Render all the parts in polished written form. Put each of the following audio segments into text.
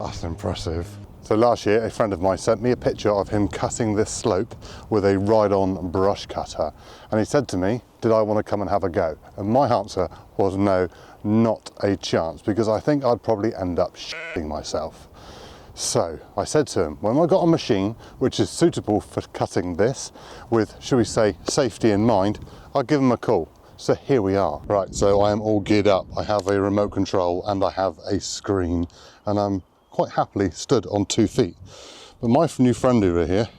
That's impressive. So last year, a friend of mine sent me a picture of him cutting this slope with a ride-on brush cutter. And he said to me, did I want to come and have a go? And my answer was no, not a chance, because I think I'd probably end up shitting myself. So I said to him, when I got a machine which is suitable for cutting this with, shall we say, safety in mind, I'll give him a call. So here we are. Right, so I am all geared up. I have a remote control and I have a screen, and I'm quite happily stood on 2 feet. But my new friend over here,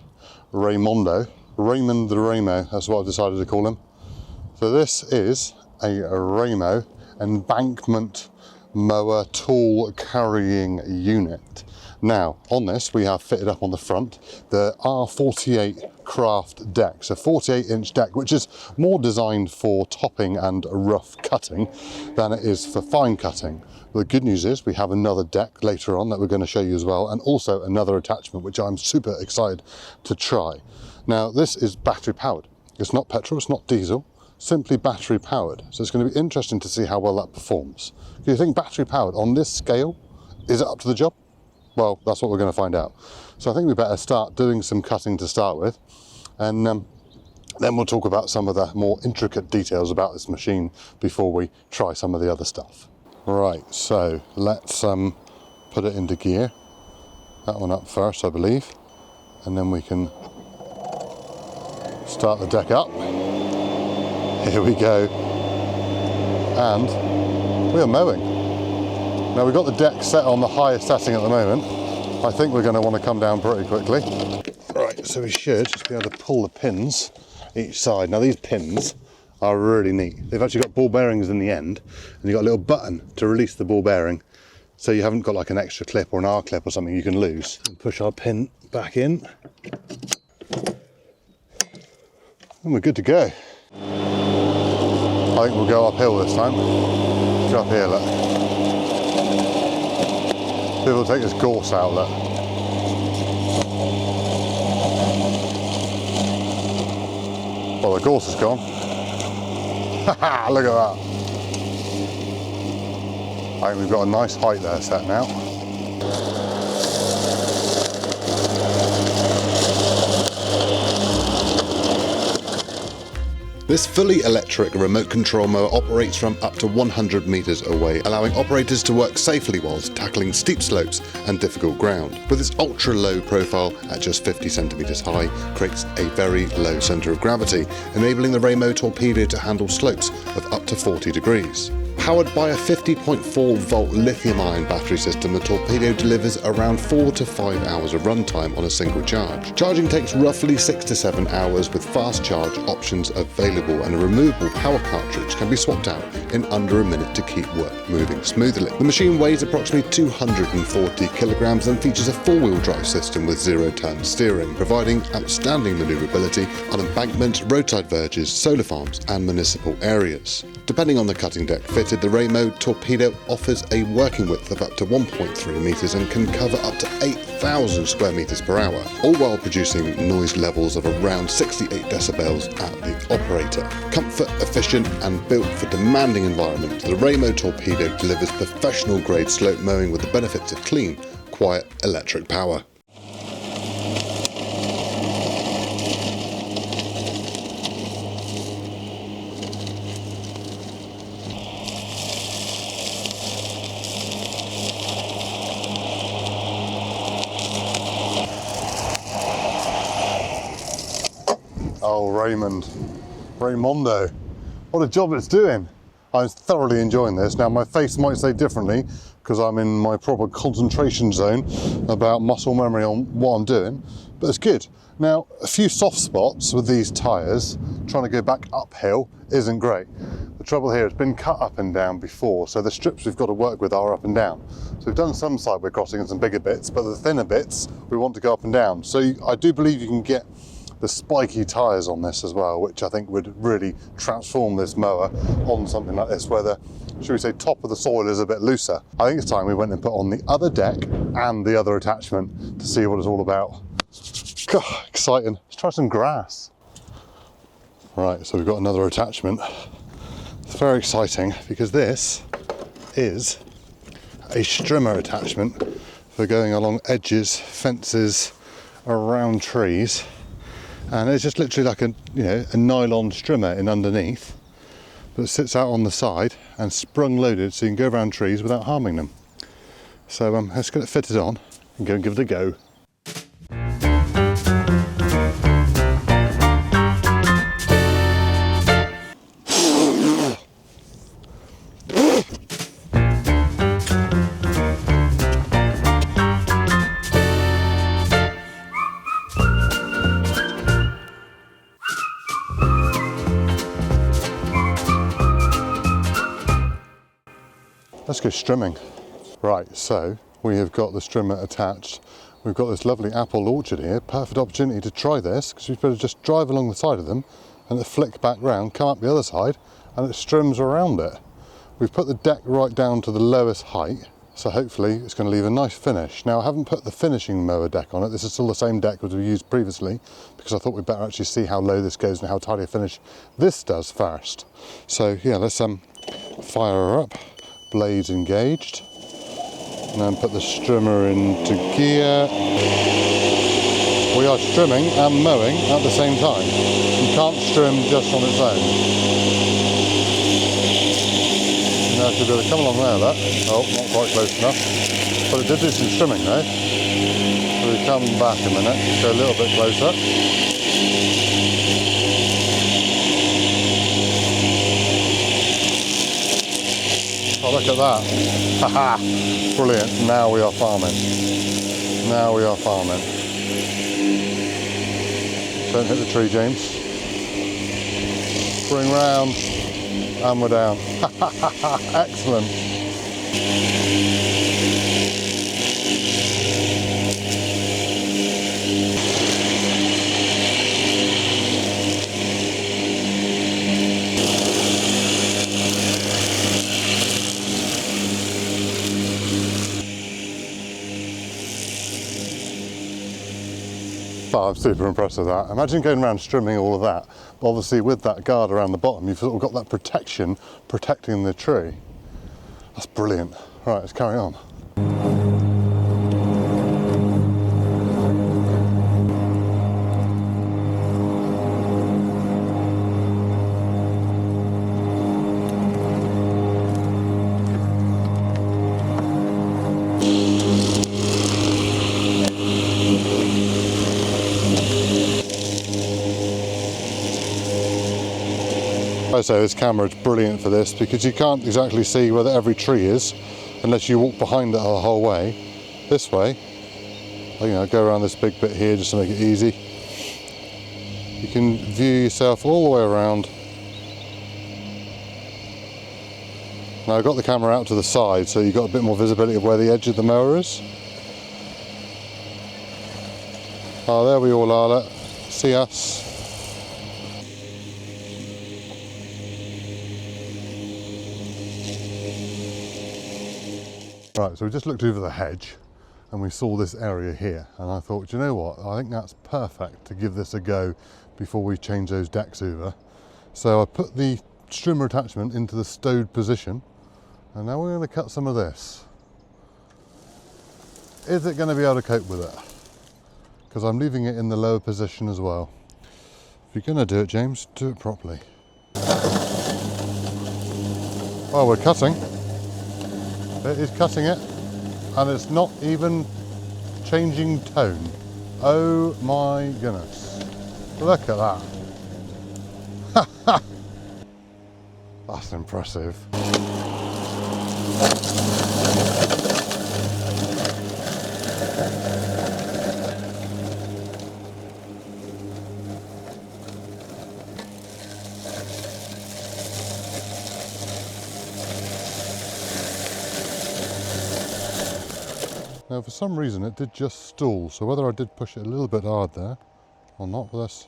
Raymond the Raymo, that's what I've decided to call him. So this is a Raymo Embankment Mower tool carrying unit. Now on this we have fitted up on the front the R48 craft deck, so 48-inch deck, which is more designed for topping and rough cutting than it is for fine cutting. The good news is we have another deck later on that we're going to show you as well, and also another attachment which I'm super excited to try. Now this is battery powered. It's not petrol, it's not diesel, simply battery powered. So it's going to be interesting to see how well that performs. Do you think battery powered on this scale, is it up to the job? Well, that's what we're going to find out. So I think we better start doing some cutting to start with, and then we'll talk about some of the more intricate details about this machine before we try some of the other stuff. Right, so let's put it into gear. That one up first, I believe, and then we can start the deck up. Here we go, and we are mowing. Now we've got the deck set on the highest setting at the moment. I think we're going to want to come down pretty quickly. Right, so we should just be able to pull the pins each side. Now these pins are really neat. They've actually got ball bearings in the end, and you've got a little button to release the ball bearing, so you haven't got like an extra clip or an R clip or something you can lose. And push our pin back in, and we're good to go. I think we'll go uphill this time. Go up here, look. People take this gorse out, look. Well, the gorse is gone. Haha, look at that. I think we've got a nice height there set now. This fully electric remote control mower operates from up to 100 meters away, allowing operators to work safely whilst tackling steep slopes and difficult ground. With its ultra low profile at just 50 centimeters high, creates a very low center of gravity, enabling the Raymo Torpedo to handle slopes of up to 40 degrees. Powered by a 50.4 volt lithium-ion battery system, the Torpedo delivers around 4 to 5 hours of runtime on a single charge. Charging takes roughly 6 to 7 hours with fast charge options available, and a removable power cartridge can be swapped out in under a minute to keep work moving smoothly. The machine weighs approximately 240 kilograms and features a four-wheel drive system with zero-turn steering, providing outstanding maneuverability on embankments, roadside verges, solar farms and municipal areas. Depending on the cutting deck fitted, the Raymo Torpedo offers a working width of up to 1.3 meters and can cover up to 8,000 square meters per hour, all while producing noise levels of around 68 decibels at the operator. Comfort, efficient and built for demanding environments, the Raymo Torpedo delivers professional-grade slope mowing with the benefits of clean, quiet electric power. Oh, Raymondo, what a job it's doing. I'm thoroughly enjoying this. Now my face might say differently because I'm in my proper concentration zone about muscle memory on what I'm doing, but it's good. Now a few soft spots with these tyres, trying to go back uphill isn't great. The trouble here, it's been cut up and down before, so the strips we've got to work with are up and down. So we've done some sideway crossing and some bigger bits, but the thinner bits we want to go up and down. So I do believe you can get the spiky tyres on this as well, which I think would really transform this mower on something like this where the, should we say, top of the soil is a bit looser. I think it's time we went and put on the other deck and the other attachment to see what it's all about. God, exciting. Let's try some grass. Right, so we've got another attachment. It's very exciting because this is a Strimmer attachment for going along edges, fences, around trees. And it's just literally like a nylon strimmer in underneath that sits out on the side and sprung loaded so you can go around trees without harming them. So let's get it fitted on and go and give it a go. Let's go strimming. Right, so we have got the strimmer attached. We've got this lovely apple orchard here. Perfect opportunity to try this because you've got to just drive along the side of them and it flick back round, come up the other side and it strims around it. We've put the deck right down to the lowest height, so hopefully it's going to leave a nice finish. Now I haven't put the finishing mower deck on it. This is still the same deck as we used previously because I thought we'd better actually see how low this goes and how tidy a finish this does first. So yeah, let's fire her up. Blades engaged, and then put the strimmer into gear. We are strimming and mowing at the same time. You can't strim just on its own. Now should be able to come along there, look. Oh, not quite close enough. But it did do some strimming though. So we come back a minute, go a little bit closer. Oh, look at that. Haha, brilliant. Now we are farming. Now we are farming. Don't hit the tree, James. Bring round, and we're down. Excellent. Oh, I'm super impressed with that. Imagine going around strimming all of that, but obviously with that guard around the bottom, you've sort of got that protection protecting the tree. That's brilliant. Right, let's carry on. I say this camera is brilliant for this because you can't exactly see where every tree is unless you walk behind it the whole way. This way, go around this big bit here just to make it easy. You can view yourself all the way around. Now I've got the camera out to the side so you've got a bit more visibility of where the edge of the mower is. Oh, there we all are, look. See us. Right, so we just looked over the hedge and we saw this area here and I thought, you know what, I think that's perfect to give this a go before we change those decks over. So I put the strimmer attachment into the stowed position and now we're going to cut some of this. Is it going to be able to cope with it? Because I'm leaving it in the lower position as well. If you're going to do it, James, do it properly. Oh, we're cutting. It is cutting it, and it's not even changing tone. Oh my goodness. Look at that. That's impressive. Now for some reason it did just stall, so whether I did push it a little bit hard there or not with this.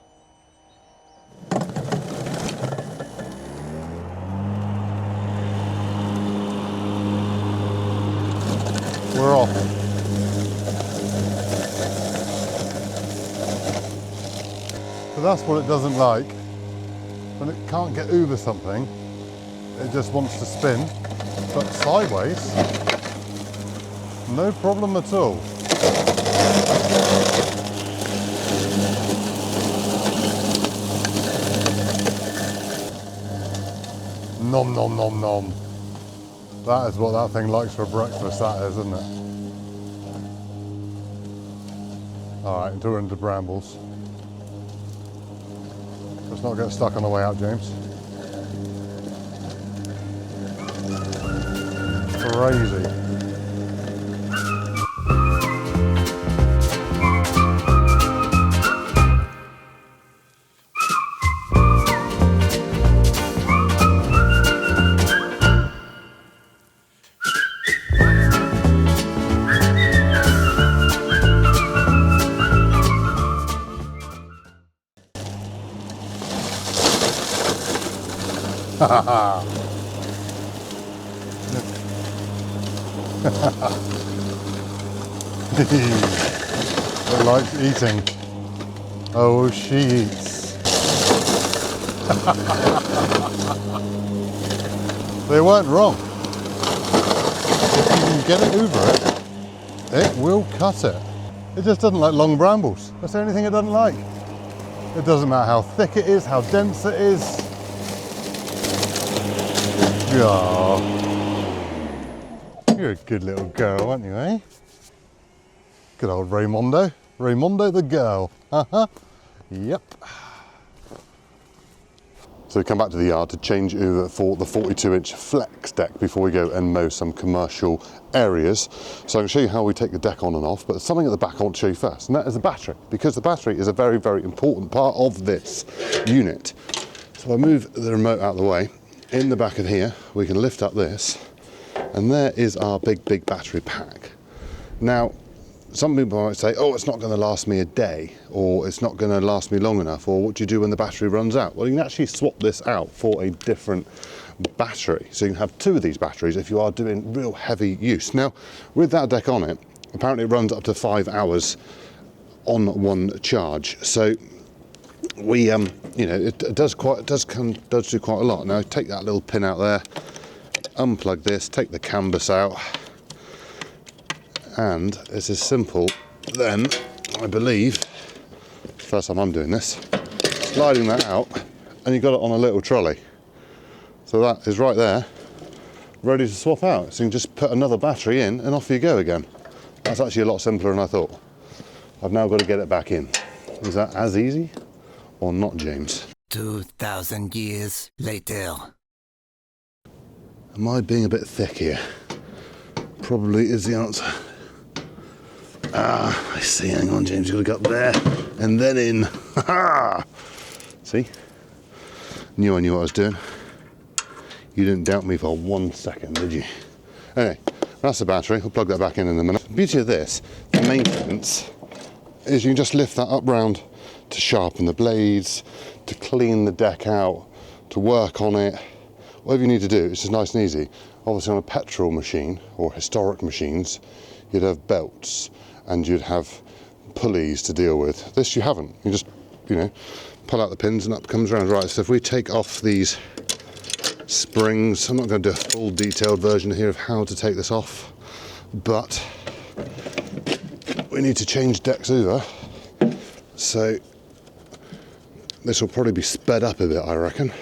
We're off. So that's what it doesn't like. When it can't get over something, it just wants to spin, but sideways. No problem at all. Nom nom nom nom. That is what that thing likes for breakfast, that is, isn't it? Alright, until we're into brambles. Let's not get stuck on the way out, James. Crazy. It likes eating. Oh, she eats. They weren't wrong. If you can get it over it, it will cut it. It just doesn't like long brambles. That's the only thing it doesn't like. It doesn't matter how thick it is, how dense it is. Yeah. You're a good little girl, aren't you, eh? Good old Raymondo. Raymondo the girl. Yep. So we come back to the yard to change over for the 42-inch flex deck before we go and mow some commercial areas. So I can show you how we take the deck on and off, but there's something at the back I want to show you first, and that is the battery, because the battery is a very, very important part of this unit. So I move the remote out of the way. In the back of here, we can lift up this, and there is our big, big battery pack. Now, some people might say, oh, it's not going to last me a day, or it's not going to last me long enough, or what do you do when the battery runs out? Well, you can actually swap this out for a different battery. So you can have two of these batteries if you are doing real heavy use. Now, with that deck on it, apparently it runs up to 5 hours on one charge. So we, you know, it does do quite a lot. Now, take that little pin out there, unplug this, take the canvas out, and it's as simple then, I believe, first time I'm doing this, sliding that out, and you've got it on a little trolley. So that is right there, ready to swap out. So you can just put another battery in and off you go again. That's actually a lot simpler than I thought. I've now got to get it back in. Is that as easy or not, James? 2,000 years later. Am I being a bit thick here? Probably is the answer. Ah, I see. Hang on, James. You've got to go up there and then in. See? Knew I knew what I was doing. You didn't doubt me for 1 second, did you? Anyway, that's the battery. We'll plug that back in a minute. The beauty of this, the maintenance, is you can just lift that up round to sharpen the blades, to clean the deck out, to work on it. Whatever you need to do, it's just nice and easy. Obviously on a petrol machine or historic machines, you'd have belts and you'd have pulleys to deal with. This you haven't. You just, you know, pull out the pins and up comes around. Right, so if we take off these springs, I'm not going to do a full detailed version here of how to take this off, but we need to change decks over. So this will probably be sped up a bit, I reckon.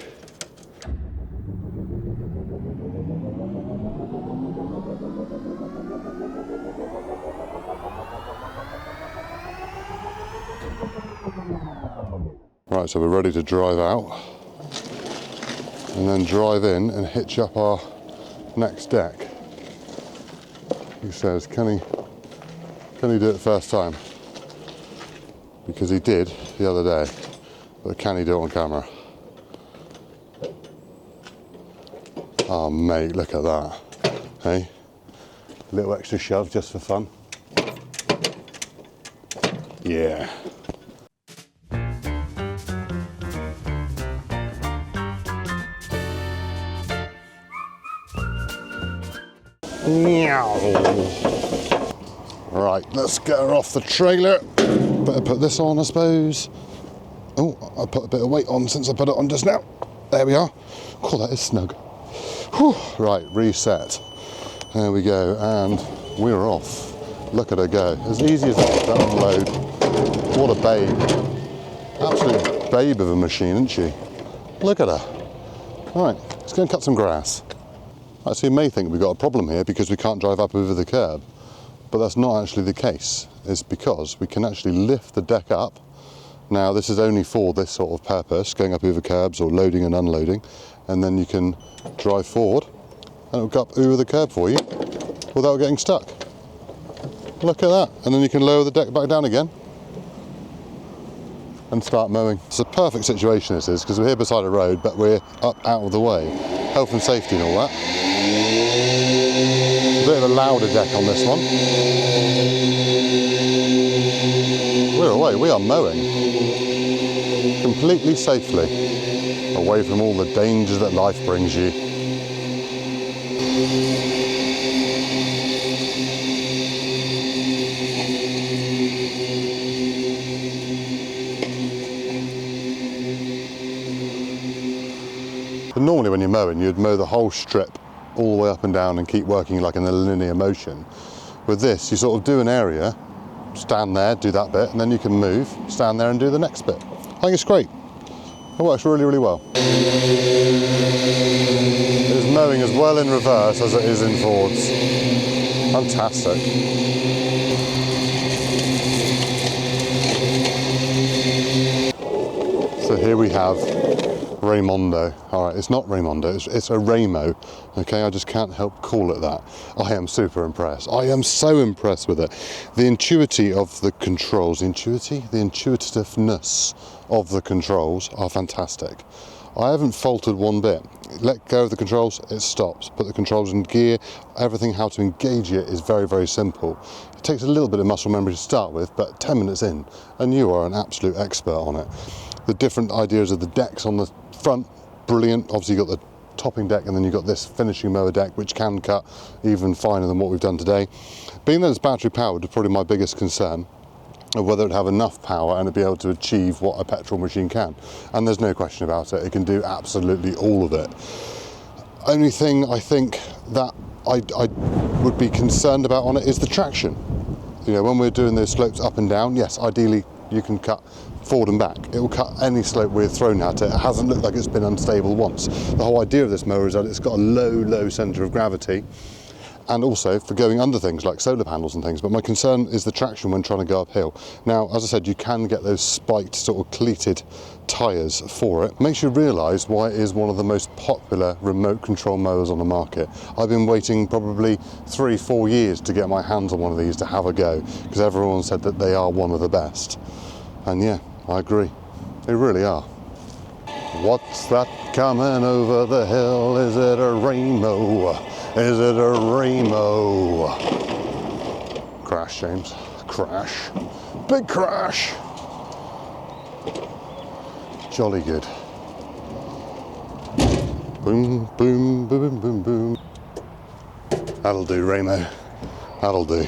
Right, so we're ready to drive out and then drive in and hitch up our next deck. He says, can he do it first time? Because he did the other day, but can he do it on camera? Oh mate, look at that. Hey, a little extra shove just for fun. Yeah. Right, let's get her off the trailer. Better put this on, I suppose. Oh, I put a bit of weight on since I put it on just now. There we are. Oh, that is snug. Whew. Right, reset. There we go, and we're off. Look at her go. As easy as that to unload. What a babe. Absolute babe of a machine, isn't she? Look at her. Right, let's go and cut some grass. Right, so you may think we've got a problem here because we can't drive up over the curb, but that's not actually the case. It's because we can actually lift the deck up. Now this is only for this sort of purpose, going up over curbs or loading and unloading, and then you can drive forward and it'll go up over the curb for you without getting stuck. Look at that, and then you can lower the deck back down again and start mowing. It's a perfect situation this is, because we're here beside a road but we're up out of the way. Health and safety and all that. A bit of a louder deck on this one. We're away, we are mowing. Completely safely, away from all the dangers that life brings you. But normally when you're mowing, you'd mow the whole strip all the way up and down and keep working like in a linear motion. With this, you sort of do an area, stand there, do that bit, and then you can move, stand there and do the next bit. I think it's great. It works really, really well. It is mowing as well in reverse as it is in forwards. Fantastic. So here we have Raymondo. All right, it's not Raymondo, it's a Raymo. Okay, I just can't help call it that. I am super impressed. I am so impressed with it. The intuitivity of the controls, the intuitiveness of the controls are fantastic. I haven't faltered one bit. Let go of the controls, it stops. Put the controls in gear, everything, how to engage it is very, very simple. It takes a little bit of muscle memory to start with, but 10 minutes in, and you are an absolute expert on it. The different ideas of the decks on the front, brilliant. Obviously you've got the topping deck and then you've got this finishing mower deck which can cut even finer than what we've done today. Being that it's battery powered is probably my biggest concern, of whether it'd have enough power and it'd be able to achieve what a petrol machine can. And there's no question about it, it can do absolutely all of it. Only thing I think that I would be concerned about on it is the traction. You know, when we're doing those slopes up and down, yes, ideally you can cut forward and back. It will cut any slope we've thrown at it. It hasn't looked like it's been unstable once. The whole idea of this mower is that it's got a low centre of gravity, and also for going under things like solar panels and things. But my concern is the traction when trying to go uphill. Now, as I said, you can get those spiked sort of cleated tyres for it. Makes you realise why it is one of the most popular remote control mowers on the market. I've been waiting probably 3-4 years to get my hands on one of these to have a go, because everyone said that they are one of the best. And yeah, I agree, they really are. What's that coming over the hill? Is it a Raymo? Is it a Raymo? Crash, James, crash. Big crash. Jolly good. Boom, boom, boom, boom, boom. That'll do, Raymo, that'll do.